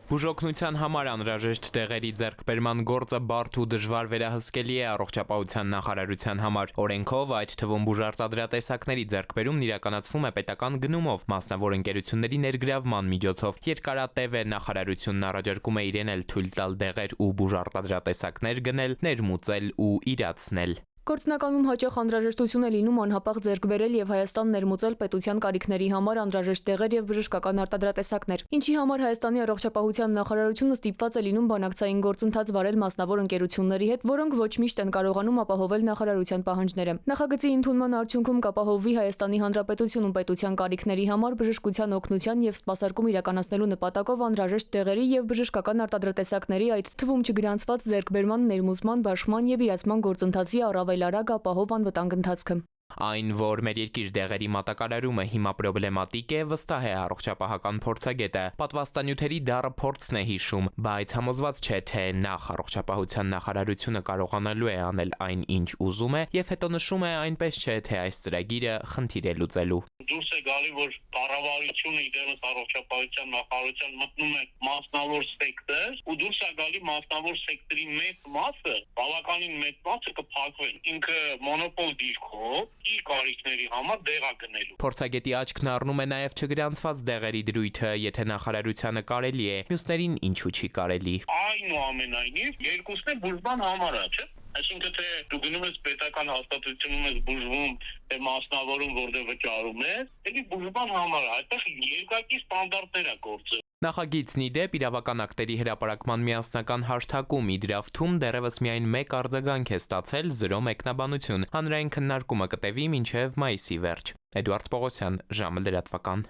Բուժօգնության համար անհրաժեշտ տեղերի ձեռքբերման գործը բարդ ու դժվար վերահսկելի է առողջապահության նախարարության համար։ Օրենքով, այդ թվում բուժարտադրատեսակների ձեռքբերումն իրականացվում է պետական գնումով, մասնավոր ընկերությունների ներգրավման միջոցով։ Երկարատև է նախարարությունն առաջարկում է իրեն էլ թույլ տալ դեղեր ու բուժարտադրատեսակներ գնել, ներմուծել ու իրացնել։ Գործնականում հաճախ անհրաժեշտություն է լինում անհապաղ ձեռք բերել եւ Հայաստան ներմուծել պետության կարիքների համար անհրաժեշտ տեղեր եւ բժշկական արտադրատեսակներ, ինչի համար Հայաստանի առողջապահության նախարարությունը ստիպված է լինում բանակցային գործընթաց վարել մասնավոր ընկերությունների հետ, որոնք ոչ միշտ են կարողանում ապահովել նախարարության պահանջները։ Նախագծի ընդունման արդյունքում կապահովվի Հայաստանի Հանրապետությունում պետության կարիքների համար բժշկության օգնության եւ սպասարկում իրականացնելու նպատակով անհրաժեշտ տեղերի եւ բժշկական արտադրատեսակների, այդ թվում չգրանցված ձեռքբերման, ներմուծման, բաշխման եւ իրացման գործընթացի առավել արագ ապահով անվտանգ ընթացքը։ Այն, որ մեր երկիր դեղերի մատակարարումը հիմա պրոբլեմատիկ է, վստահ է առողջապահական փորձագետը։ Պատվաստանյութերի դառը փորձն է հիշում, բայց համոզված չէ, թե նախ առողջապահության նախարարությունը կարողանալու է անել այն, ինչ ուզում է, եւ հետո նշում է այնպես չէ, թե այս ծրագիրը խնդիր է լուծելու։ Դուրս է գալի, որ կառավարությունը իդեմս առողջապահության նախարարության մտնում է մասնավոր սեկտոր ու դուրս է գալի մասնավոր սեկտորի մեծ մասը, բավականին մեծ մասը կփակվեն։ Ինքը մոնոպոլ դիրքով իր կարիքների համար դեղա գնելու։ Փորձագետի աչքն առնում է նաև չգրանցված դեղերի դրույթը, եթե նախարարությանը կարելի է, մյուսներին ինչու չի կարելի։ Այնուամենայնիվ, երկուսն է բուժման համար է, չէ՞։ Այսինքն թե դու գնում ես պետական հաստատությունում ես բուժվում, թե մասնավորում որտեղ վճարում ես, էլի բուժման համար է, այդտեղ երկակի ստանդարտներ է գործը։ Նախագիծն ի դեպ իրավական ակտերի հրապարակման միասնական հարթակում իդրավթում դեռևս միայն մեկ արձագանք է ստացել, 0 մեկնաբանություն։ Հանրային քննարկումը կտևի մինչև մայիսի վերջ։ Էդուարդ Պողոսյան, ժամը լրատվական։